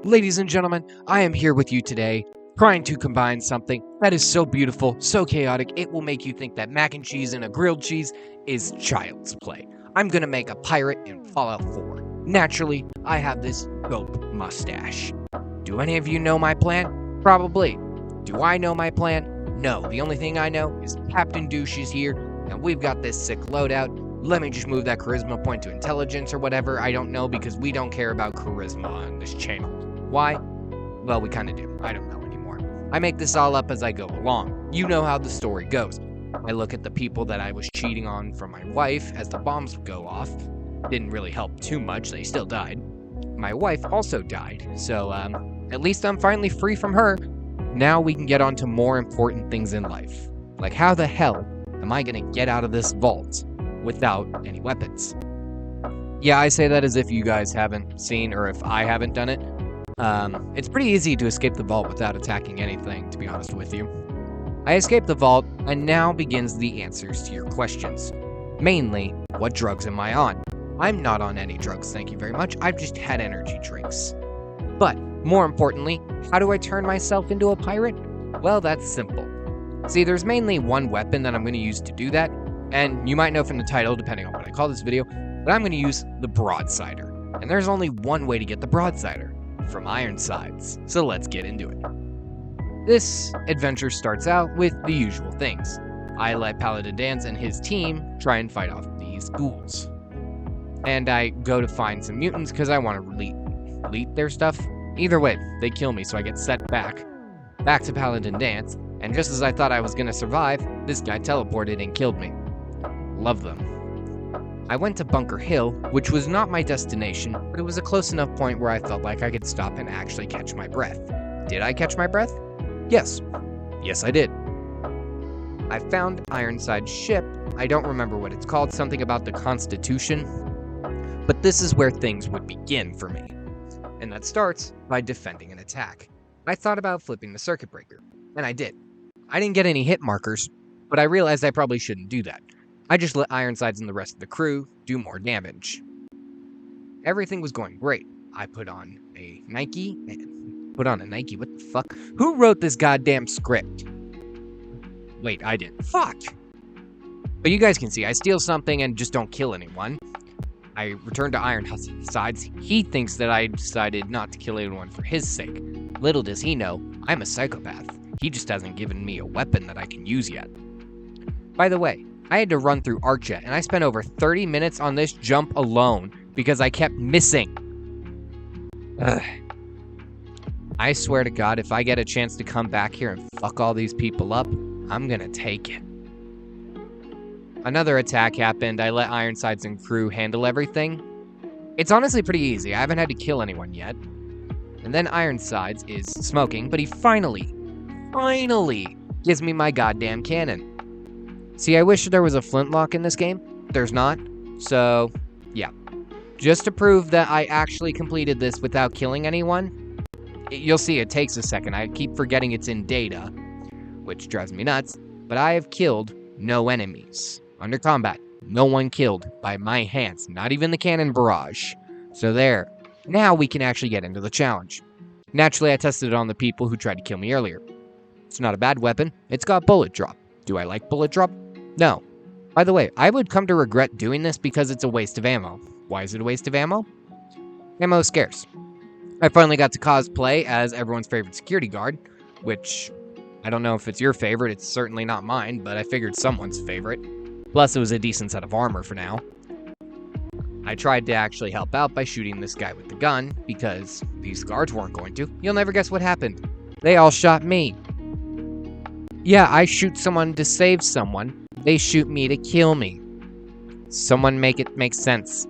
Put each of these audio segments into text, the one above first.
Ladies and gentlemen, I am here with you today, trying to combine something that is so beautiful, so chaotic, it will make you think that mac and cheese and a grilled cheese is child's play. I'm gonna make a pirate in Fallout 4. Naturally, I have this dope mustache. Do any of you know my plan? Probably. Do I know my plan? No. The only thing I know is Captain Douche is here, and we've got this sick loadout. Let me just move that charisma point to intelligence or whatever. I don't know, because we don't care about charisma on this channel. Why? Well, we kind of do. I don't know anymore. I make this all up as I go along. You know how the story goes. I look at the people that I was cheating on from my wife as the bombs go off. Didn't really help too much. They still died. My wife also died. So, at least I'm finally free from her. Now we can get on to more important things in life. Like, how the hell am I going to get out of this vault without any weapons? Yeah, I say that as if you guys haven't seen, or if I haven't done it. It's pretty easy to escape the vault without attacking anything, to be honest with you. I escaped the vault, and now begins the answers to your questions. Mainly, what drugs am I on? I'm not on any drugs, thank you very much. I've just had energy drinks. But, more importantly, how do I turn myself into a pirate? Well, that's simple. See, there's mainly one weapon that I'm going to use to do that, and you might know from the title, depending on what I call this video, but I'm going to use the broadsider. And there's only one way to get the broadsider. From Ironsides, so let's get into it. This adventure starts out with the usual things. I let Paladin Dance and his team try and fight off these ghouls. And I go to find some mutants because I want to delete their stuff. Either way, they kill me, so I get set back to Paladin Dance, and just as I thought I was going to survive, this guy teleported and killed me. Love them. I went to Bunker Hill, which was not my destination, but it was a close enough point where I felt like I could stop and actually catch my breath. Did I catch my breath? Yes. Yes, I did. I found Ironside's ship. I don't remember what it's called, something about the Constitution. But this is where things would begin for me. And that starts by defending an attack. I thought about flipping the circuit breaker, and I did. I didn't get any hit markers, but I realized I probably shouldn't do that. I just let Ironsides and the rest of the crew do more damage. Everything was going great. I put on a Nike. What the fuck? Who wrote this goddamn script? Wait, I did. Fuck! But you guys can see, I steal something and just don't kill anyone. I return to Ironsides. He thinks that I decided not to kill anyone for his sake. Little does he know, I'm a psychopath. He just hasn't given me a weapon that I can use yet. By the way, I had to run through Archet, and I spent over 30 minutes on this jump alone because I kept missing. Ugh. I swear to God, if I get a chance to come back here and fuck all these people up, I'm gonna take it. Another attack happened. I let Ironsides and crew handle everything. It's honestly pretty easy. I haven't had to kill anyone yet. And then Ironsides is smoking, but he finally gives me my goddamn cannon. See, I wish there was a flintlock in this game. There's not. So, yeah. Just to prove that I actually completed this without killing anyone, you'll see it takes a second. I keep forgetting it's in data, which drives me nuts. But I have killed no enemies. Under combat, no one killed by my hands. Not even the cannon barrage. So there. Now we can actually get into the challenge. Naturally, I tested it on the people who tried to kill me earlier. It's not a bad weapon. It's got bullet drop. Do I like bullet drop? No. By the way, I would come to regret doing this because it's a waste of ammo. Why is it a waste of ammo? Ammo is scarce. I finally got to cosplay as everyone's favorite security guard, which I don't know if it's your favorite, it's certainly not mine, but I figured someone's favorite. Plus, it was a decent set of armor for now. I tried to actually help out by shooting this guy with the gun, because these guards weren't going to. You'll never guess what happened. They all shot me. Yeah, I shoot someone to save someone. They shoot me to kill me. Someone make it make sense.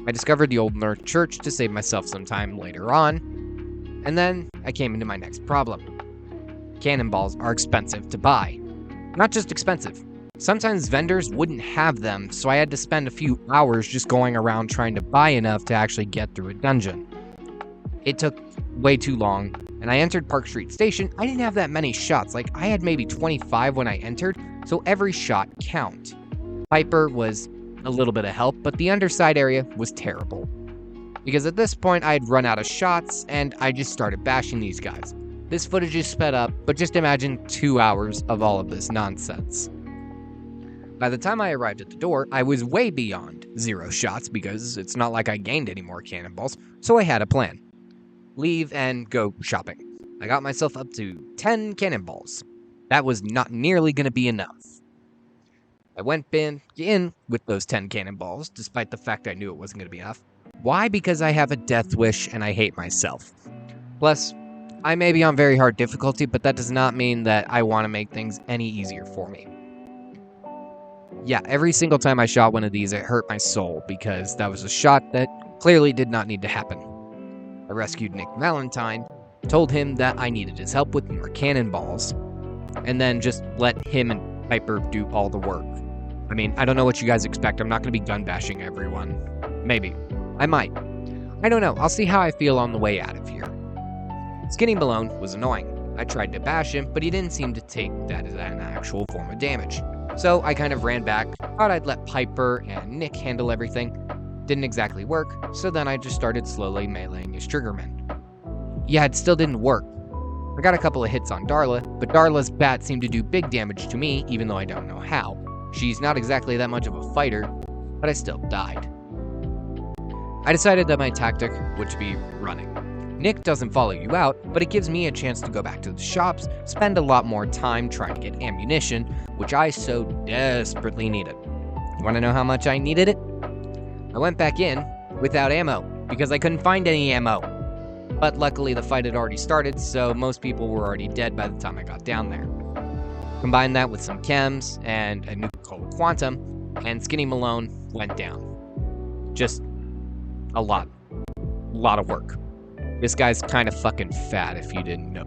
I discovered the old North Church to save myself some time later on. And then I came into my next problem. Cannonballs are expensive to buy. Not just expensive. Sometimes vendors wouldn't have them, so I had to spend a few hours just going around trying to buy enough to actually get through a dungeon. It took way too long, and I entered Park Street Station. I didn't have that many shots, like I had maybe 25 when I entered, so every shot count. Piper was a little bit of help, but the underside area was terrible. because at this point I had run out of shots and I just started bashing these guys. This footage is sped up, but just imagine 2 hours of all of this nonsense. By the time I arrived at the door, I was way beyond 0 shots because it's not like I gained any more cannonballs, so I had a plan. Leave and go shopping. I got myself up to 10 cannonballs. That was not nearly going to be enough. I went in with those 10 cannonballs, despite the fact I knew it wasn't going to be enough. Why? Because I have a death wish and I hate myself. Plus, I may be on very hard difficulty, but that does not mean that I want to make things any easier for me. Yeah, every single time I shot one of these, it hurt my soul, because that was a shot that clearly did not need to happen. I rescued Nick Valentine, told him that I needed his help with more cannonballs, and then just let him and Piper do all the work. I mean, I don't know what you guys expect. I'm not going to be gun bashing everyone. Maybe. I might. I don't know. I'll see how I feel on the way out of here. Skinny Malone was annoying. I tried to bash him, but he didn't seem to take that as an actual form of damage. So I kind of ran back, thought I'd let Piper and Nick handle everything. Didn't exactly work, so then I just started slowly meleeing his triggermen. Yeah, it still didn't work. I got a couple of hits on Darla, but Darla's bat seemed to do big damage to me, even though I don't know how. She's not exactly that much of a fighter, but I still died. I decided that my tactic would be running. Nick doesn't follow you out, but it gives me a chance to go back to the shops, spend a lot more time trying to get ammunition, which I so desperately needed. You want to know how much I needed it? I went back in without ammo, because I couldn't find any ammo. But luckily the fight had already started, so most people were already dead by the time I got down there. Combine that with some chems and a new cold quantum, and Skinny Malone went down. Just a lot of work. This guy's kind of fucking fat if you didn't know.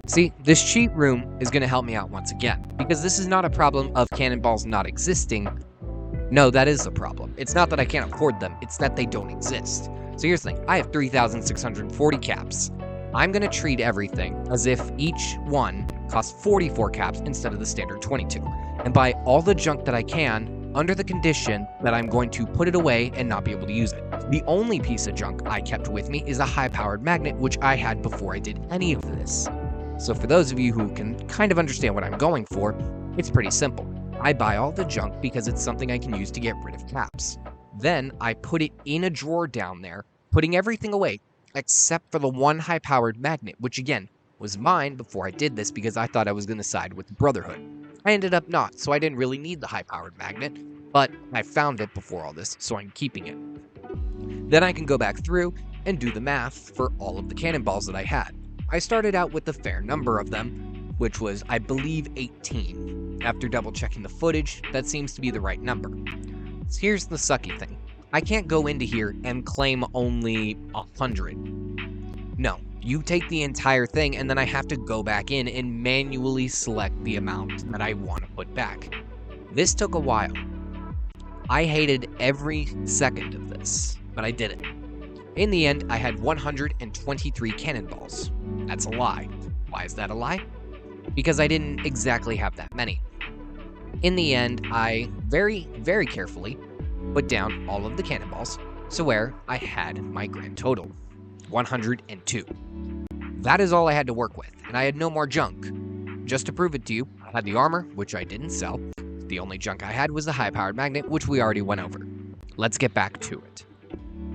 See, this cheat room is going to help me out once again, because this is not a problem of cannonballs not existing. No, that is the problem. It's not that I can't afford them, it's that they don't exist. So here's the thing, I have 3,640 caps. I'm going to treat everything as if each one costs 44 caps instead of the standard 22, and buy all the junk that I can under the condition that I'm going to put it away and not be able to use it. The only piece of junk I kept with me is a high-powered magnet, which I had before I did any of this. So for those of you who can kind of understand what I'm going for, it's pretty simple. I buy all the junk because it's something I can use to get rid of caps. Then I put it in a drawer down there, putting everything away, except for the one high-powered magnet, which again, was mine before I did this because I thought I was going to side with the Brotherhood. I ended up not, so I didn't really need the high-powered magnet, but I found it before all this, so I'm keeping it. Then I can go back through and do the math for all of the cannonballs that I had. I started out with a fair number of them, which was, I believe, 18. After double-checking the footage, that seems to be the right number. So here's the sucky thing. I can't go into here and claim only 100. No. You take the entire thing, and then I have to go back in and manually select the amount that I want to put back. This took a while. I hated every second of this, but I did it. In the end, I had 123 cannonballs. That's a lie. Why is that a lie? Because I didn't exactly have that many. In the end, I very, very carefully put down all of the cannonballs, so where I had my grand total. 102. That is all I had to work with, and I had no more junk. Just to prove it to you, I had the armor, which I didn't sell. The only junk I had was the high-powered magnet, which we already went over. Let's get back to it.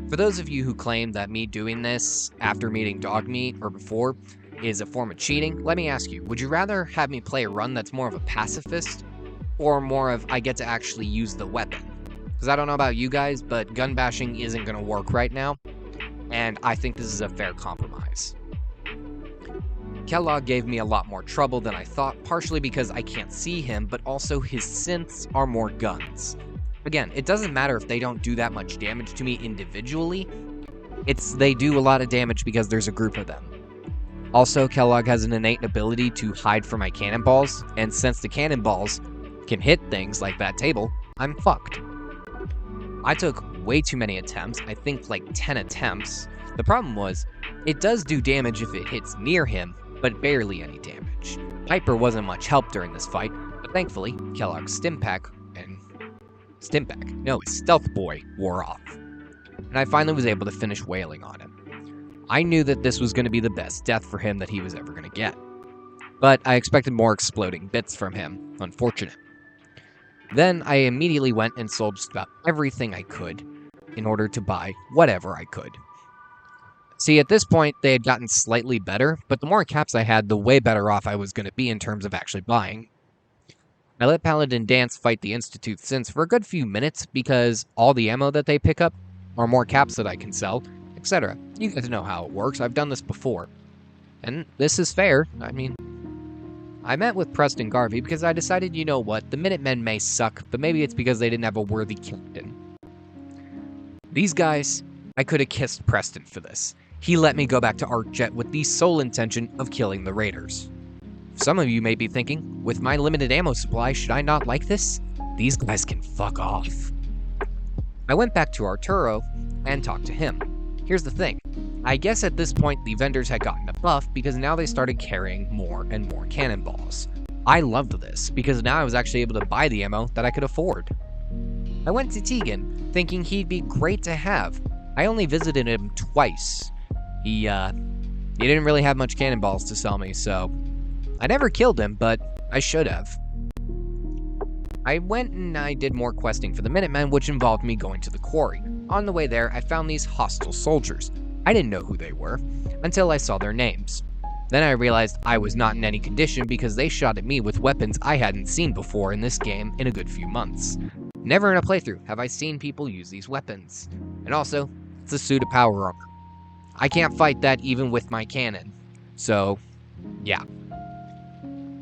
For those of you who claim that me doing this after meeting Dogmeat or before is a form of cheating, let me ask you, would you rather have me play a run that's more of a pacifist, or more of I get to actually use the weapon? Because I don't know about you guys, but gun bashing isn't going to work right now. And I think this is a fair compromise. Kellogg gave me a lot more trouble than I thought, partially because I can't see him, but also his synths are more guns. Again, it doesn't matter if they don't do that much damage to me individually, they do a lot of damage because there's a group of them. Also, Kellogg has an innate ability to hide from my cannonballs, and since the cannonballs can hit things like that table, I'm fucked. I took way too many attempts, I think like 10 attempts. The problem was, it does do damage if it hits near him, but barely any damage. Piper wasn't much help during this fight, but thankfully, Kellogg's his Stealth Boy wore off. and I finally was able to finish wailing on him. I knew that this was going to be the best death for him that he was ever going to get. But I expected more exploding bits from him. Unfortunate. Then I immediately went and sold just about everything I could in order to buy whatever I could. See, at this point, they had gotten slightly better, but the more caps I had, the way better off I was going to be in terms of actually buying. I let Paladin Dance fight the Institute Synths for a good few minutes because all the ammo that they pick up are more caps that I can sell, etc. You guys know how it works. I've done this before. And this is fair. I mean, I met with Preston Garvey because I decided, you know what, the Minutemen may suck, but maybe it's because they didn't have a worthy captain. These guys, I could have kissed Preston for this. He let me go back to Arcjet with the sole intention of killing the raiders. Some of you may be thinking, with my limited ammo supply, should I not like this? These guys can fuck off. I went back to Arturo and talked to him. Here's the thing. I guess at this point the vendors had gotten a buff because now they started carrying more and more cannonballs. I loved this because now I was actually able to buy the ammo that I could afford. I went to Tegan thinking he'd be great to have. I only visited him twice. He didn't really have much cannonballs to sell me, so I never killed him, but I should have. I went and I did more questing for the Minutemen, which involved me going to the quarry. On the way there, I found these hostile soldiers. I didn't know who they were until I saw their names. Then I realized I was not in any condition because they shot at me with weapons I hadn't seen before in this game in a good few months. Never in a playthrough have I seen people use these weapons. And also, it's a suit of power armor. I can't fight that even with my cannon. So, yeah.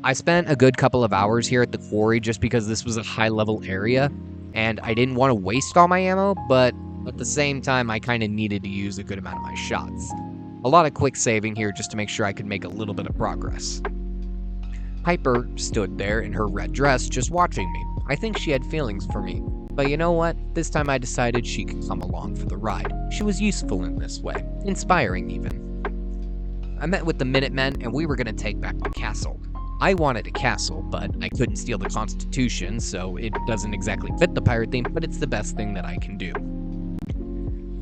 I spent a good couple of hours here at the quarry just because this was a high-level area, and I didn't want to waste all my ammo, but at the same time, I kind of needed to use a good amount of my shots. A lot of quick saving here just to make sure I could make a little bit of progress. Piper stood there in her red dress just watching me. I think she had feelings for me, but you know what? This time I decided she could come along for the ride. She was useful in this way, inspiring even. I met with the Minutemen and we were going to take back the castle. I wanted a castle, but I couldn't steal the Constitution, so it doesn't exactly fit the pirate theme, but it's the best thing that I can do.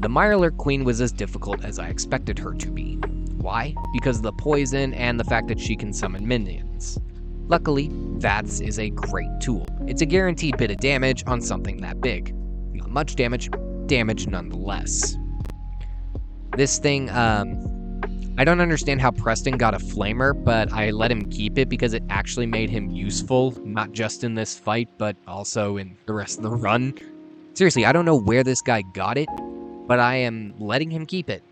The Mirelurk Queen was as difficult as I expected her to be. Why? Because of the poison and the fact that she can summon minions. Luckily, VATS is a great tool. It's a guaranteed bit of damage on something that big. Not much damage, damage nonetheless. This thing, I don't understand how Preston got a flamer, but I let him keep it because it actually made him useful, not just in this fight, but also in the rest of the run. Seriously, I don't know where this guy got it, but I am letting him keep it.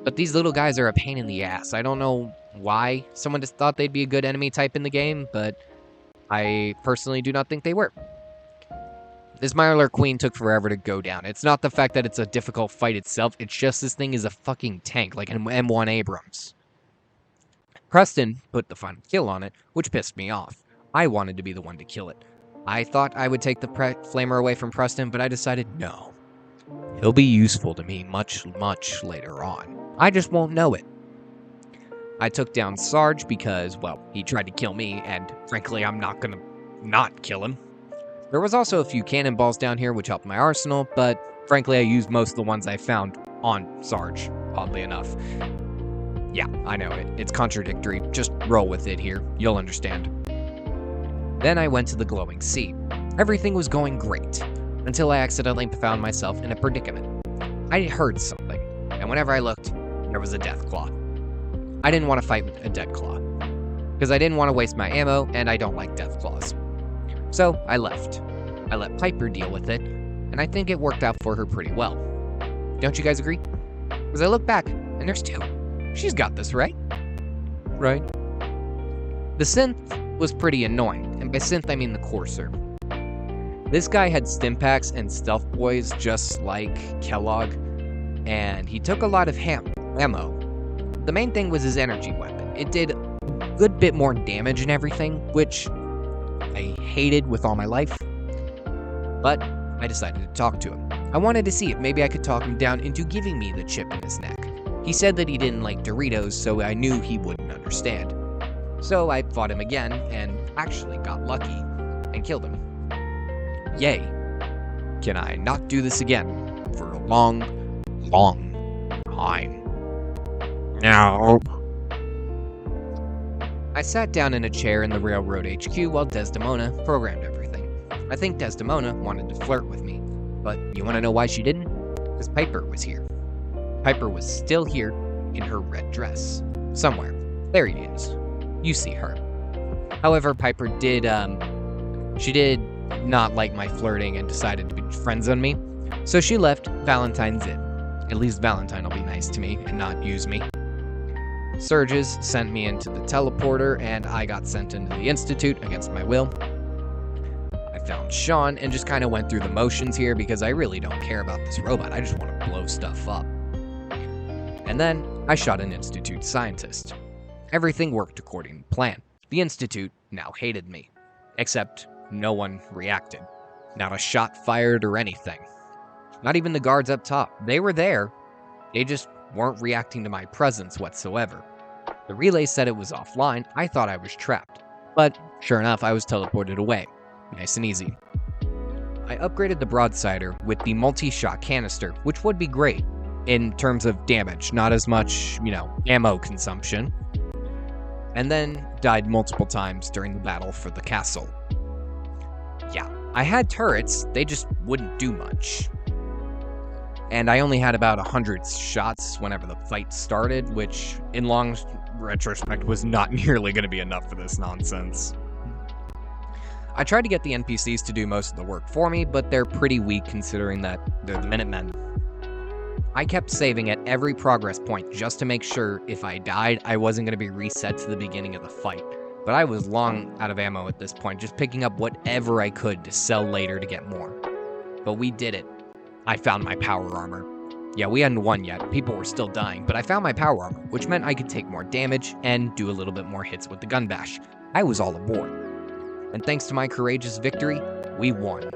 But these little guys are a pain in the ass. I don't know why someone just thought they'd be a good enemy type in the game, but I personally do not think they were. This Mirelurk Queen took forever to go down. It's not the fact that it's a difficult fight itself, it's just this thing is a fucking tank, like an M1 Abrams. Preston put the final kill on it, which pissed me off. I wanted to be the one to kill it. I thought I would take the flamer away from Preston, but I decided no. He'll be useful to me much, much later on. I just won't know it. I took down Sarge because, well, he tried to kill me, and frankly, I'm not gonna not kill him. There was also a few cannonballs down here which helped my arsenal, but frankly, I used most of the ones I found on Sarge, oddly enough. Yeah, I know it's contradictory. Just roll with it here. You'll understand. Then I went to the glowing sea. Everything was going great, until I accidentally found myself in a predicament. I heard something, and whenever I looked, there was a Deathclaw. I didn't want to fight with a Deathclaw, because I didn't want to waste my ammo, and I don't like Deathclaws. So I left. I let Piper deal with it, and I think it worked out for her pretty well. Don't you guys agree? Because I look back, and there's two. She's got this, right? Right. The synth was pretty annoying, and by synth I mean the Courser. This guy had Stimpaks and Stealth Boys just like Kellogg, and he took a lot of ammo. The main thing was his energy weapon. It did a good bit more damage and everything, which I hated with all my life, but I decided to talk to him. I wanted to see if maybe I could talk him down into giving me the chip in his neck. He said that he didn't like Doritos, so I knew he wouldn't understand. So I fought him again, and actually got lucky, and killed him. Yay. Can I not do this again? for a long, long time. Now, I sat down in a chair in the railroad HQ while Desdemona programmed everything. I think Desdemona wanted to flirt with me, but you want to know why she didn't? Because Piper was here. Piper was still here in her red dress. Somewhere. There he is. You see her. However, Piper did not like my flirting and decided to be friends on me. So she left Valentine's in. At least Valentine will be nice to me and not use me. Surges sent me into the teleporter, and I got sent into the Institute against my will. I found Sean and just kind of went through the motions here because I really don't care about this robot. I just want to blow stuff up. And then I shot an Institute scientist. Everything worked according to plan. The Institute now hated me. Except no one reacted. Not a shot fired or anything. Not even the guards up top. They were there. They just weren't reacting to my presence whatsoever. The relay said it was offline. I thought I was trapped. But sure enough, I was teleported away. Nice and easy. I upgraded the broadsider with the multi-shot canister, which would be great in terms of damage, not as much, ammo consumption. And then died multiple times during the battle for the castle. Yeah, I had turrets, they just wouldn't do much. And I only had about 100 shots whenever the fight started, which, in long retrospect, was not nearly going to be enough for this nonsense. I tried to get the NPCs to do most of the work for me, but they're pretty weak considering that they're the Minutemen. I kept saving at every progress point just to make sure if I died, I wasn't going to be reset to the beginning of the fight. But I was long out of ammo at this point, just picking up whatever I could to sell later to get more. But we did it. I found my power armor. Yeah, we hadn't won yet, people were still dying, but I found my power armor, which meant I could take more damage and do a little bit more hits with the gun bash. I was all aboard. And thanks to my courageous victory, we won.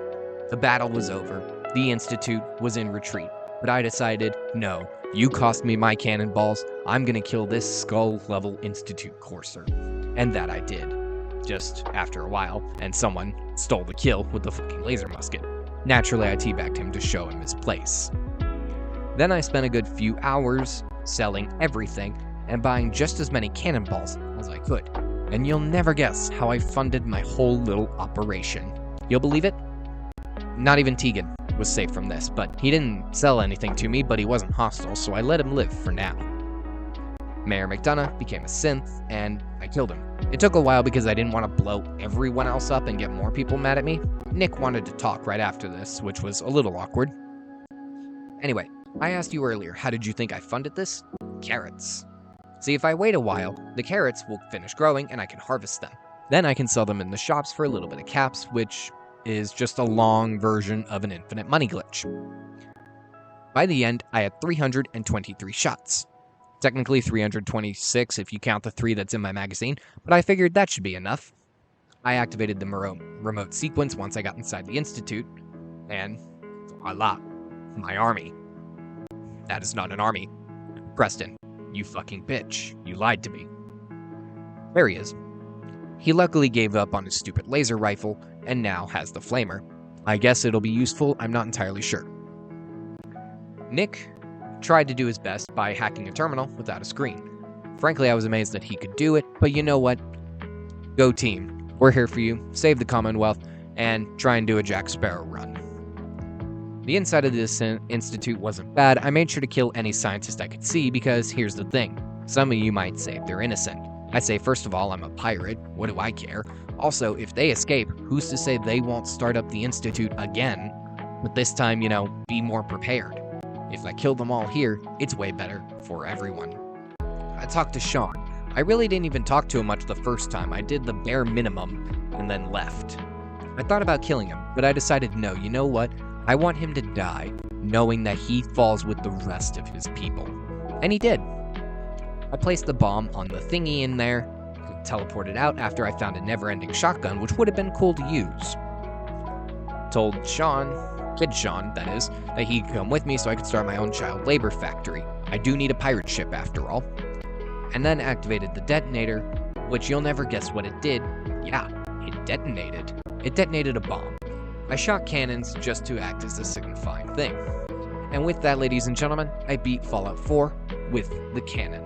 The battle was over, the Institute was in retreat, but I decided, no, you cost me my cannonballs, I'm gonna kill this skull-level Institute courser. And that I did. Just after a while, and someone stole the kill with the fucking laser musket. Naturally, I teabagged him to show him his place. Then I spent a good few hours selling everything and buying just as many cannonballs as I could. And you'll never guess how I funded my whole little operation. You'll believe it? Not even Tegan was safe from this, but he didn't sell anything to me, but he wasn't hostile, so I let him live for now. Mayor McDonough became a synth, and I killed him. It took a while because I didn't want to blow everyone else up and get more people mad at me. Nick wanted to talk right after this, which was a little awkward. Anyway, I asked you earlier, how did you think I funded this? Carrots. See, if I wait a while, the carrots will finish growing and I can harvest them. Then I can sell them in the shops for a little bit of caps, which is just a long version of an infinite money glitch. By the end, I had 323 shots. Technically 326 if you count the 3 that's in my magazine, but I figured that should be enough. I activated the remote sequence once I got inside the Institute, and voila, my army. That is not an army. Preston, you fucking bitch, you lied to me. There he is. He luckily gave up on his stupid laser rifle, and now has the flamer. I guess it'll be useful, I'm not entirely sure. Nick tried to do his best by hacking a terminal without a screen. Frankly, I was amazed that he could do it, but you know what? Go team. We're here for you. Save the Commonwealth, and try and do a Jack Sparrow run. The inside of this institute wasn't bad. I made sure to kill any scientist I could see because here's the thing. Some of you might say they're innocent. I say, first of all, I'm a pirate. What do I care? Also, if they escape, who's to say they won't start up the institute again? But this time, be more prepared. If I kill them all here, it's way better for everyone. I talked to Sean. I really didn't even talk to him much the first time. I did the bare minimum and then left. I thought about killing him, but I decided no, you know what? I want him to die, knowing that he falls with the rest of his people. And he did. I placed the bomb on the thingy in there, teleported out after I found a never-ending shotgun, which would have been cool to use. Told Sean, Kid Sean, that is, that he could come with me so I could start my own child labor factory. I do need a pirate ship after all. And then activated the detonator, which you'll never guess what it did. Yeah, it detonated. It detonated a bomb. I shot cannons just to act as a signifying thing. And with that, ladies and gentlemen, I beat Fallout 4 with the cannon.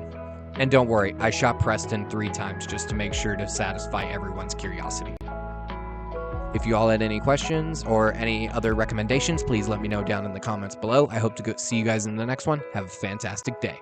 And don't worry, I shot Preston 3 times just to make sure to satisfy everyone's curiosity. If you all had any questions or any other recommendations, please let me know down in the comments below. I hope to see you guys in the next one. Have a fantastic day.